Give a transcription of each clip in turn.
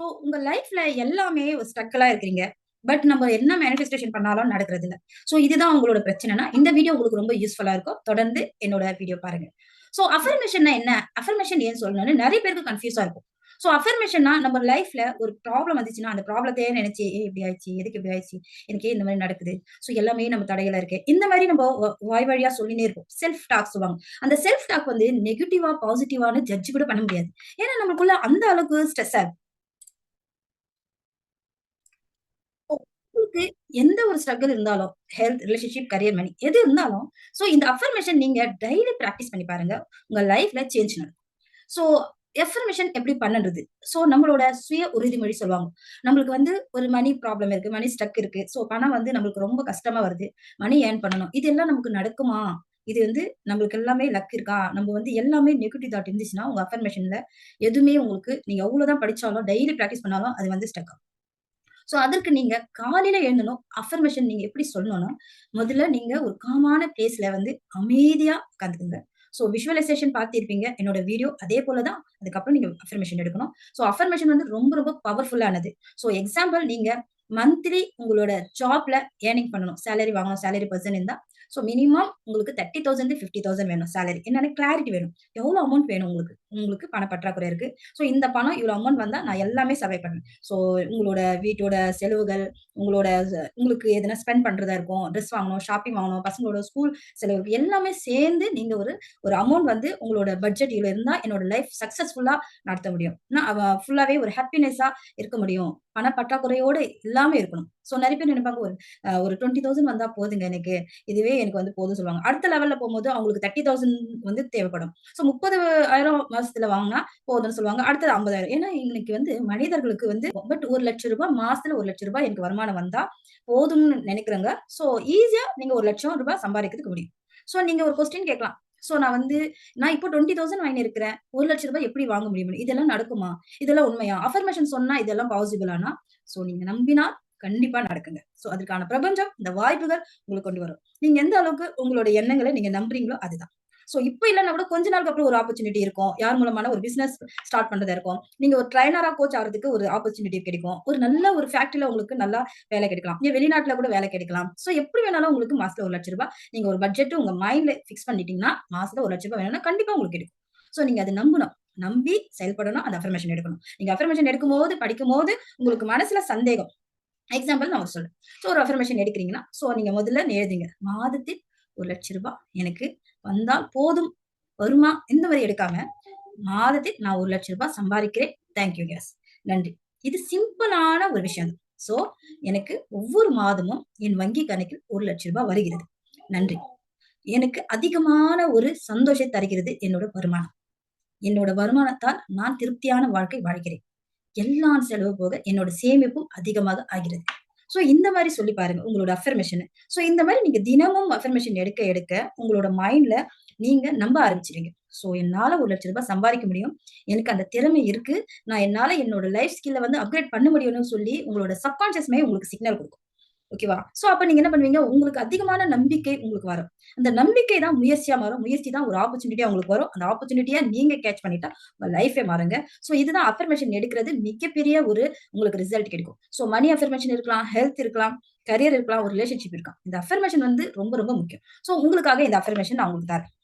So உங்க லைஃப்ல எல்லாமே ஒரு ஸ்ட்ரகிளா இருக்கிறீங்க. பட் நம்ம என்ன மேனிஃபெஸ்டேஷன் பண்ணாலும் நடக்கிறது இல்ல. ஸோ இதுதான் உங்களோட பிரச்சனைனா, இந்த வீடியோ உங்களுக்கு ரொம்ப யூஸ்ஃபுல்லா இருக்கும். தொடர்ந்து என்னோட வீடியோ பாருங்க. ஸோ அஃபர்மேஷன்னா என்ன? அஃபர்மேஷன் ஏன் சொல்லணும்னு நெறைய பேருக்கு கன்ஃப்யூஸா இருக்கும். ஸோ அஃபர்மேஷன்னா நம்ம லைஃப்ல ஒரு ப்ராப்ளம் வந்துச்சுன்னா, அந்த ப்ராப்ளத்தையே நெனச்சு, "ஏன் இப்படி ஆயிடுச்சு? எதுக்கு இப்படி ஆயிடுச்சு? எனக்கு ஏன் இந்த மாரி நடக்குது? ஸோ எல்லாமே நம்ம தடைகளா இருக்கு." இந்த மாரி நம்ம வாய் வழியா சொல்லினே இருப்போம். செல்ஃப் டாக் சொல்லுவாங்க. அந்த செல்ஃப் டாக் வந்து நெகட்டிவா, பாசிட்டிவான்னு ஜட்ஜ் கூட பண்ண முடியாது. ஏன்னா நமக்குள்ள அந்த அளவுக்கு ஸ்ட்ரெஸ்ஸா உங்களுக்கு எந்த ஒரு ஸ்ட்ரகிள் இருந்தாலும், ஹெல்த், ரிலேஷன்ஷிப், கரியர், மனி எது இருந்தாலும், சோ இந்த அஃபர்மேஷன் நீங்க டெய்லி பிராக்டிஸ் பண்ணி பாருங்க. உங்க லைஃப்ல சேஞ்ச் நடக்கும். சோ அஃபர்மேஷன் எப்படி பண்ணுறது? சோ நம்மளோட சுய உறுதிமொழி சொல்லுவாங்க. நம்மளுக்கு வந்து ஒரு மனி ப்ராப்ளம் இருக்கு. மனி ஸ்டக் இருக்கு. சோ பணம் வந்து நம்மளுக்கு ரொம்ப கஷ்டமா வருது. மணி ஏர்ன் பண்ணணும். இதெல்லாம் நமக்கு நடக்குமா? இது வந்து நம்மளுக்கு எல்லாமே லக் இருக்கா? நம்ம வந்து எல்லாமே நெகட்டிவ் தாட் இருந்துச்சுன்னா, உங்க அஃபர்மேஷன்ல எதுவுமே உங்களுக்கு நீங்க எவ்வளவு படிச்சாலும், டெய்லி பிராக்டிஸ் பண்ணாலும் அது வந்து ஸ்டக் ஆகும். சோ அதற்கு நீங்க காலையில எழுந்தணும். அஃபர்மேஷன் நீங்க எப்படி சொல்லணும்னா, முதல்ல நீங்க ஒரு காமான பிளேஸ்ல வந்து அமைதியா உட்கார்ந்துக்குங்க. சோ விஷுவலைசேஷன் பார்த்திருப்பீங்க. என்னோட வீடியோ அதே போல தான். அதுக்கப்புறம் நீங்க அஃபர்மேஷன் எடுக்கணும். சோ அஃபர்மேஷன் வந்து ரொம்ப ரொம்ப பவர்ஃபுல்லானது. சோ எக்ஸாம்பிள் நீங்க மந்த்லி உங்களோட ஜாப்ல ஏர்னிங் பண்ணணும். சேலரி வாங்கணும். சேலரி பெர்சன் இருந்தா, சோ மினிமம் உங்களுக்கு 30,000 50,000 வேணும் சேலரி. என்னன்னு கிளாரிட்டி வேணும். எவ்வளவு அமௌண்ட் வேணும் உங்களுக்கு? உங்களுக்கு பண பற்றாக்குறை இருக்கு. சோ இந்த பணம் இவ்வளவு அமௌண்ட் வந்தா நான் எல்லாமே சர்வை பண்ணுவேன். சோ உங்களோட வீட்டோட செலவுகள், உங்களோட உங்களுக்கு எதனா ஸ்பெண்ட் பண்றதா இருக்கும். ட்ரெஸ் வாங்கணும், ஷாப்பிங் வாங்கணும், பசங்களோட ஸ்கூல் செலவு எல்லாமே சேர்ந்து நீங்க ஒரு ஒரு அமௌண்ட் வந்து உங்களோட பட்ஜெட் இவ்வளவு இருந்தா என்னோட லைஃப் சக்சஸ்ஃபுல்லா நடத்த முடியும். நான் ஃபுல்லாவே ஒரு ஹாப்பினஸா இருக்க முடியும். பண பற்றாக்குறையோட எல்லாமே இருக்கணும். சோ நெறைய பேர் நினைப்பாங்க ஒரு 20,000 வந்தா போதுங்க எனக்கு. இதுவே எனக்கு வந்து போதும்னு சொல்லுவாங்க. அடுத்த லெவல்ல போம்போது அவங்களுக்கு 30,000 வந்து தேவைப்படும். சோ 30,000 மாசத்துல வாங்குனா போதும்ன்னு சொல்லுவாங்க. அடுத்தது 50,000. ஏன்னா இன்னைக்கு வந்து மனிதர்களுக்கு வந்து பட் ரூ. 1,00,000 மாசத்துல ரூ. 1,00,000 எனக்கு வருமானம் வந்தா போதும்னு நினைக்கிறவங்க. சோ ஈஸியா நீங்க ரூ. 1,00,000 சம்பாதிக்கிறதுக்கு முடியும். சோ நீங்க ஒரு கொஸ்டின் கேட்கலாம். சோ நான் இப்போ 20,000 வாங்கியிருக்கிறேன். ரூ. 1,00,000 எப்படி வாங்க முடியும்? இதெல்லாம் நடக்குமா? இதெல்லாம் உண்மையா? அஃபர்மேஷன் சொன்னா இதெல்லாம் பாசிபிளானா? சோ நீங்க நம்பினா கண்டிப்பா நடக்குங்க. சோ அதுக்கான பிரபஞ்சம், இந்த வாய்ப்புகள் உங்களுக்கு கொண்டு வரும். நீங்க எந்த அளவுக்கு உங்களோட எண்ணங்கள நீங்க நம்புறீங்களோ அதுதான். சோ இப்ப இல்லன்னா கூட கொஞ்ச நாளுக்கு அப்புறம் ஒரு ஆப்பர்ச்சுனிட்டி இருக்கும். யார் மூலமான ஒரு பிசினஸ் ஸ்டார்ட் பண்றதா இருக்கும். நீங்க ஒரு ட்ரெய்னரா கோச் ஆகுறதுக்கு ஒரு ஆப்பர்ச்சுனிட்டி கிடைக்கும். ஒரு நல்ல ஒரு ஃபேக்டரில உங்களுக்கு நல்லா வேலை கிடைக்கலாம். நீங்க வெளிநாட்டுல கூட வேலை கிடைக்கலாம். சோ எப்படி வேணாலும் உங்களுக்கு மாசத்துல ரூ. 1,00,000 நீங்க ஒரு பட்ஜெட் உங்க மைண்ட்ல பிக்ஸ் பண்ணிட்டீங்கன்னா, மாசத்துல ரூ. 1,00,000 வேணும்னா கண்டிப்பா உங்களுக்கு கிடைக்கும். சோ நீங்க அத நம்பணும். நம்பி செயல்படணும். அந்த அஃபர்மேஷன் எடுக்கணும். நீங்க அஃபர்மேஷன் எடுக்கும்போது, படிக்கும்போது உங்களுக்கு மனசுல சந்தேகம் எக்ஸாம்பிள் நான் ஒரு சொல்றேன். சோ ஒரு அஃபர்மேஷன் எடுக்கிறீங்கன்னா, சோ நீங்க முதல்ல எழுதுங்க. மாதத்தில் ரூ. 1,00,000 எனக்கு வந்தால் போதும். வருமா? இந்த மாரி எடுக்காம, மாதத்தில் நான் ரூ. 1,00,000 சம்பாதிக்கிறேன். Thank you guys. நன்றி. இது சிம்பிளான ஒரு விஷயம். சோ எனக்கு ஒவ்வொரு மாதமும் என் வங்கி கணக்கில் ரூ. 1,00,000 வருகிறது. நன்றி. எனக்கு அதிகமான ஒரு சந்தோஷத்தை தருகிறது என்னோட வருமானம். என்னோட வருமானத்தால் நான் திருப்தியான வாழ்க்கை வாழ்கிறேன். எல்லாம் செலவு போக என்னோட சேமிப்பும் அதிகமாக ஆகிறது. சோ இந்த மாரி சொல்லி பாருங்க உங்களோட அஃபர்மேஷன். சோ இந்த மாரி நீங்க தினமும் அஃபர்மேஷன் எடுக்க எடுக்க உங்களோட மைண்ட்ல நீங்க நம்ப ஆரம்பிச்சுருவீங்க. சோ என்னால ரூ. 1,00,000 சம்பாதிக்க முடியும். எனக்கு அந்த திறமை இருக்கு. நான் என்னால என்னோட லைஃப் ஸ்கில்ல வந்து அப்கிரேட் பண்ண முடியும்னு சொல்லி உங்களோட சப்கான்ஷியஸ் மைண்ட் உங்களுக்கு சிக்னல் குடுக்கும். ஓகேவா? சோ அப்ப நீங்க என்ன பண்ணுவீங்க? உங்களுக்கு அதிகமான நம்பிக்கை உங்களுக்கு வரும். அந்த நம்பிக்கை தான் முயற்சியா மாறும். முயற்சி தான் ஒரு ஆப்பர்ச்சுனிட்டியா உங்களுக்கு வரும். அந்த ஆப்பர்ச்சுனிட்டிய நீங்க கேட்ச் பண்ணிட்டா உங்க லைஃபே மாறுங்க. சோ இதுதான் அஃபர்மேஷன் எடுக்கிறது மிகப்பெரிய ஒரு உங்களுக்கு ரிசல்ட் கிடைக்கும். சோ மனி அஃபர்மேஷன் இருக்கலாம், ஹெல்த் இருக்கலாம், கரியர் இருக்கலாம், ஒரு ரிலேஷன்ஷிப் இருக்கலாம். இந்த அஃபர்மேஷன் வந்து ரொம்ப ரொம்ப முக்கியம். சோ உங்களுக்காக இந்த அஃபர்மேஷன் நான் உங்களுக்கு தரேன்.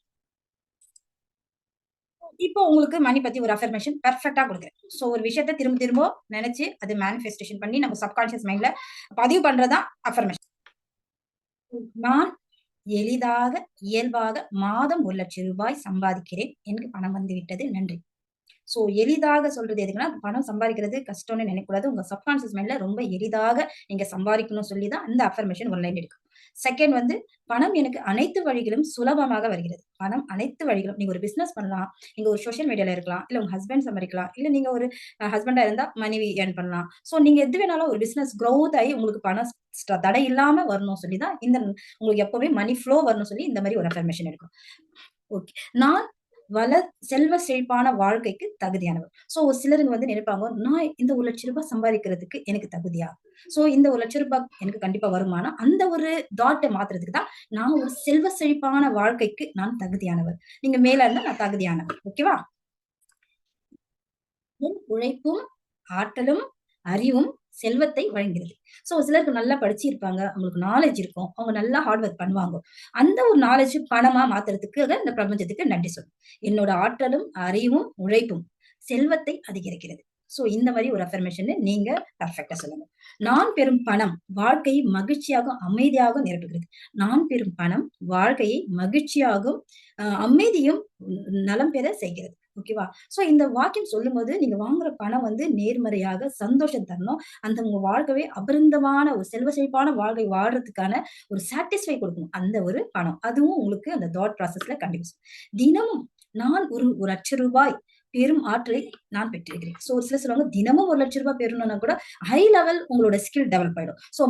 இப்போ உங்களுக்கு மணி பத்தி ஒரு அஃபர்மேஷன் பெர்ஃபெக்ட்டா குடுக்குறேன். சோ ஒரு விஷயத்த திரும்ப திரும்ப நெனச்சு அது மேனிஃபெஸ்டேஷன் பண்ணி நம்ம சப்கான்ஷியஸ் மைண்ட்ல பதிவு பண்றது தான் அஃபர்மேஷன். நான் எளிதாக, இயல்பாக மாதம் ரூ. 1,00,000 சம்பாதிக்கிறேன். எனக்கு பணம் வந்துவிட்டது. நன்றி. சோ எளிதாக சொல்றது எதுக்குன்னா, பணம் சம்பாதிக்கிறது கஷ்டம்னு நினைக்கக்கூடாது. உங்க சப்கான்ஷியஸ் மைண்ட்ல ரொம்ப எளிதாக நீங்க சம்பாதிக்கணும்னு சொல்லி தான் இந்த அஃபர்மேஷன் ஒரு லைன் இருக்கு. செகண்ட் வந்து பணம் எனக்கு அனைத்து வழிகளும் சுலபமாக வருகிறது. பணம் அனைத்து வழிகளும் நீங்க ஒரு பிசினஸ் பண்ணலாம். நீங்க ஒரு சோசியல் மீடியால இருக்கலாம். இல்ல உங்க ஹஸ்பண்ட் சம்பாரிக்கலாம். இல்ல நீங்க ஒரு ஹஸ்பண்டா இருந்தா மனைவி ஏர்ன் பண்ணலாம். சோ நீங்க எது வேணாலும் ஒரு பிசினஸ் குரோத் ஆயி உங்களுக்கு பணம் தடை இல்லாம வரணும்னு சொல்லி தான் உங்களுக்கு எப்பவுமே மனி ஃப்ளோ வரணும்னு சொல்லி இந்த மாரி ஒரு அஃபர்மேஷன் இருக்கும். ஓகே. நான் செல்வ செழிப்பான வாழ்க்கைக்கு தகுதியானவர். சோ ஒரு சிலருங்க வந்து நினைப்பாங்க, நான் இந்த ரூ. 1,00,000 சம்பாதிக்கிறதுக்கு எனக்கு தகுதியா? சோ இந்த ரூ. 1,00,000 எனக்கு கண்டிப்பா வருமானா? அந்த ஒரு தாட்ட மாத்துறதுக்கு தான், நான் ஒரு செல்வ செழிப்பான வாழ்க்கைக்கு நான் தகுதியானவர். நீங்க மேல இருந்தா நான் தகுதியானவர். ஓகேவா? என் உழைப்பும் ஆற்றலும், அறிவும், செல்வத்தை வழங்குகிறது. சோ சிலருக்கு நல்லா படிச்சிருப்பாங்க. அவங்களுக்கு நாலேட்ஜ் இருக்கும். அவங்க நல்லா ஹார்ட் ஒர்க் பண்ணுவாங்க. அந்த ஒரு நாலேட்ஜ் பணமா மாத்துறதுக்காக இந்த பிரபஞ்சத்துக்கு நன்றி சொல்லணும். என்னோட ஆற்றலும், அறிவும், உழைப்பும் செல்வத்தை அதிகரிக்கிறது. சோ இந்த மாரி ஒரு அஃபர்மேஷன் நீங்க பெர்ஃபெக்ட்டா சொல்லுங்க. நான் பெறும் பணம் வாழ்க்கையை மகிழ்ச்சியாகவும், அமைதியாகவும் நிரப்புகிறது. நான் பெறும் பணம் வாழ்க்கையை மகிழ்ச்சியாகவும், அமைதியும், நலம் பெற செய்கிறது. ஓகேவா? சோ இந்த வாக்கியம் சொல்லும்போது, நீங்க வாங்குற பணம் வந்து நேர்மறையாக சந்தோஷம் தரணும். அந்த உங்க வாழ்க்கவே அபரிந்தமான ஒரு செல்வ செழிப்பான வாழ்க்கை வாழ்றதுக்கான ஒரு சாட்டிஸ்ஃபை குடுக்கணும். அந்த ஒரு பணம். அதுவும் உங்களுக்கு அந்த தாட் ப்ராசஸ்ல கண்டிப்பா தினமும் நான் ஒரு ரூ. 1,00,000 பெறும் ஆற்றலை நான் பெற்றிருக்கிறேன். சோ ஒரு சிலர் சொல்லுவாங்க, தினமும் ரூ. 1,00,000 பெறணும்னா கூட ஹை லெவல் உங்களோட ஸ்கில் டெவலப் ஆயிடும். சோ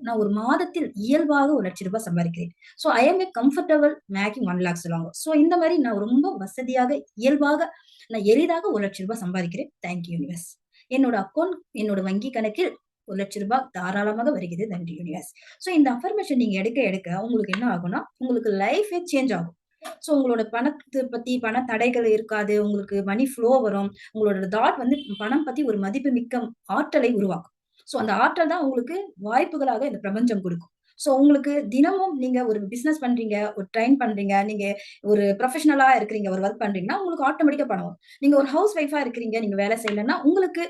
நான் ஒரு மாதத்தில் இயல்பாக ரூ. 1,00,000 சம்பாதிக்கிறேன். So I am a comfortable making 1,00,000 சொல்லுவாங்க. சோ இந்த மாரி நான் ரொம்ப வசதியாக, இயல்பாக நான் எளிதாக ரூ. 1,00,000 சம்பாதிக்கிறேன். Thank you universe. என்னோட அக்கவுண்ட், என்னோட வங்கி கணக்கில் ரூ. 1,00,000 தாராளமாக வருகிறது. நன்றி யூனிவர்ஸ். சோ இந்த அஃபர்மேஷன் நீங்க எடுக்க எடுக்க உங்களுக்கு என்ன ஆகும்னா, உங்களுக்கு லைஃபே சேஞ்ச் ஆகும். சோ உங்களோட பணத்த பத்தி பண தடைகள் இருக்காது. உங்களுக்கு மனி ஃப்ளோ வரும். உங்களோட தாட் வந்து பணம் பத்தி ஒரு மதிப்புமிக்க ஆற்றலை உருவாக்கும். சோ அந்த ஆற்றல் தான் உங்களுக்கு வாய்ப்புகளாக இந்த பிரபஞ்சம் குடுக்கும். சோ உங்களுக்கு தினமும் நீங்க ஒரு பிசினஸ் பண்றீங்க, ஒரு ட்ரெயின் பண்றீங்க, நீங்க ஒரு ப்ரொஃபஷனலா இருக்கிறீங்க, ஒரு ஒர்க் பண்றீங்கன்னா, உங்களுக்கு ஆட்டோமேட்டிக்கா பணம் வரும். நீங்க ஒரு ஹவுஸ் ஒய்ஃபா இருக்கிறீங்க, நீங்க வேலை செய்யலன்னா, உங்களுக்கு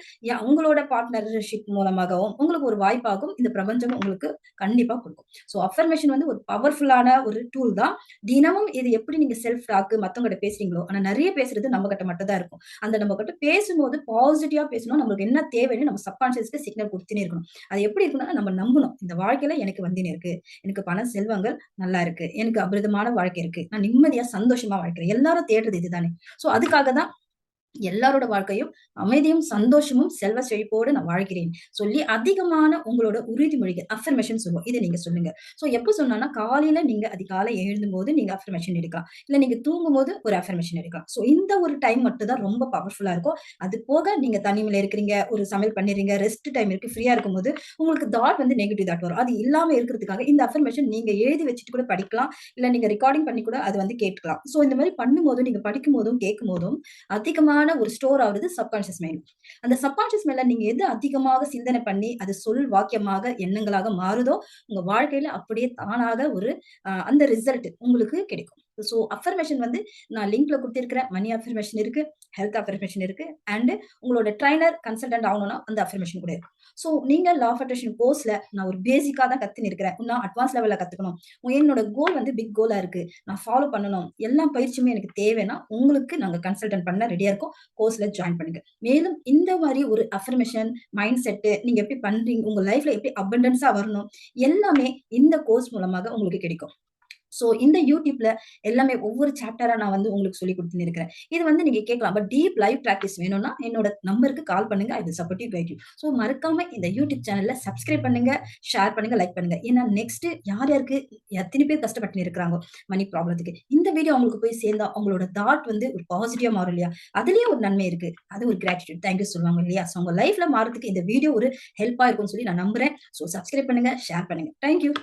உங்களோட பார்ட்னர்ஷிப் மூலமாகவும், உங்களுக்கு ஒரு வாய்ப்பாகும் இந்த பிரபஞ்சம் உங்களுக்கு கண்டிப்பா குடுக்கும். சோ அஃபர்மேஷன் வந்து ஒரு பவர்ஃபுல்லான ஒரு டூல் தான். தினமும் இது எப்படி நீங்க செல்ஃப் டாக் மத்தவங்ககிட்ட பேசுறீங்களோ, ஆனா நெறைய பேசுறது நம்ம கிட்ட மட்டும் தான் இருக்கும். அந்த நம்ம கிட்ட பேசும்போது பாசிட்டிவா பேசணும். நம்மளுக்கு என்ன தேவைன்னு நம்ம சப்கான்ஷியஸ்க்கு சிக்னல் குடுத்துட்டே இருக்கணும். அது எப்படி இருக்கும்னா, நம்ம நம்பணும். இந்த வாழ்க்கையில எனக்கு வந்துன்னு இருக்கு. எனக்கு பண செல்வங்கள் நல்லா இருக்கு. எனக்கு அபிரிதமான வாழ்க்கை இருக்கு. நான் நிம்மதியா, சந்தோஷமா வாழ்க்கிறேன். எல்லாரும் தேடுறது இதுதானே. சோ அதுக்காக தான் எல்லாரோட வாழ்க்கையும் அமைதியும், சந்தோஷமும், செல்வ செழிப்போடு நான் வாழ்கிறேன் சொல்லி அதிகமான உங்களோட உறுதிமொழிகள் அஃபர்மேஷன் சொல்லுவோம். இத நீங்க சொல்லுங்க. சோ எப்ப சொன்னோம்னா, காலையில நீங்க அதிகாலை எழுந்தும்போது நீங்க அஃபர்மேஷன் எடுக்கலாம். இல்ல நீங்க தூங்கும்போது ஒரு அஃபர்மேஷன் எடுக்கலாம். சோ இந்த ஒரு டைம் மட்டும் தான் ரொம்ப பவர்ஃபுல்லா இருக்கும். அது போக நீங்க தனிமையில இருக்கிறீங்க, ஒரு சமையல் பண்ணிறீங்க, ரெஸ்ட் டைம் இருக்கு, ஃப்ரீயா இருக்கும்போது உங்களுக்கு தாட் வந்து நெகட்டிவ் தாட் வரும். அது இல்லாம இருக்கிறதுக்காக இந்த அஃபர்மேஷன் நீங்க எழுதி வச்சுட்டு கூட படிக்கலாம். இல்ல நீங்க ரெக்கார்டிங் பண்ணி கூட அது வந்து கேட்டுக்கலாம். சோ இந்த மாரி பண்ணும்போது, நீங்க படிக்கும்போதும், கேட்கும்போதும் அதிகமான ஒரு ஸ்டோர் ஆகுறது சப்கான்ஷியஸ் மைண்ட். அந்த சப்கான்ஷியஸ் மைண்ட்ல நீங்க எது அதிகமாக சிந்தனை பண்ணி, அது வாக்கியமாக, எண்ணங்களாக மாறுதோ, உங்க வாழ்க்கையில அப்படியே தானாக ஒரு அந்த ரிசல்ட் உங்களுக்கு கிடைக்கும். சோ அஃபர்மேஷன் வந்து நான் லிங்க்ல குடுத்திருக்கிறேன். மனி அஃபர்மேஷன் இருக்கு, ஹெல்த் அஃபர்மேஷன் இருக்கு. அண்ட் உங்களோட ட்ரெய்னர், கன்சல்டன்ட் ஆகணும்னா அந்த அஃபர்மேஷன் கூட இருக்கு. சோ நீங்க லா ஆஃப் அட்ராக்ஷன் கோர்ஸ்ல நான் ஒரு பேசிக்கா தான் கத்துன்னு இருக்கிறேன். இன்னும் அட்வான்ஸ் லெவல்ல கத்துக்கணும். என்னோட கோல் வந்து பிக் கோலா இருக்கு. நான் ஃபாலோ பண்ணணும். எல்லா பயிற்சியுமே எனக்கு தேவைன்னா, உங்களுக்கு நாங்க கன்சல்டன்ட் பண்ண ரெடியா இருக்கோம். கோர்ஸ்ல ஜாயின் பண்ணுங்க. மேலும் இந்த மாரி ஒரு அஃபர்மேஷன், மைண்ட் செட் நீங்க எப்படி பண்றீங்க, உங்க லைஃப்ல எப்படி அபண்டன்ஸா வரணும், எல்லாமே இந்த கோர்ஸ் மூலமாக உங்களுக்கு கிடைக்கும். சோ இந்த YouTubeல எல்லாமே ஒவ்வொரு சாப்டரா நான் வந்து உங்களுக்கு சொல்லிக் குடுத்துன்னு இருக்கிறேன். இது வந்து நீங்க கேட்கலாம். பட் டீப் லைவ் பிராக்டிஸ் வேணும்னா என்னோட நம்பருக்கு கால் பண்ணுங்க. I will support you, guide you. So மறக்காம இந்த YouTube சேனல்ல சப்ஸ்கிரைப் பண்ணுங்க, ஷேர் பண்ணுங்க, லைக் பண்ணுங்க. ஏன்னா நெக்ஸ்ட் யார் யாருக்கு எத்தனை பேர் கஷ்டப்பட்டுன்னு இருக்கிறாங்க மணி ப்ராப்ளத்துக்கு. இந்த வீடியோ அவங்களுக்கு போய் சேர்ந்தா அவங்களோட தாட் வந்து ஒரு பாசிட்டிவா மாறும் இல்லையா? அதுலயே ஒரு நன்மை இருக்கு. அது ஒரு கிராட்டிட்யூட். தேங்க் யூ சொல்லுவாங்க இல்லையா? சோ உங்க லைஃப்ல மாறதுக்கு இந்த வீடியோ ஒரு ஹெல்ப்பா இருக்கும்னு சொல்லி நான் நம்புறேன். சோ சப்ஸ்கிரைப் பண்ணுங்க, ஷேர் பண்ணுங்க. Thank you.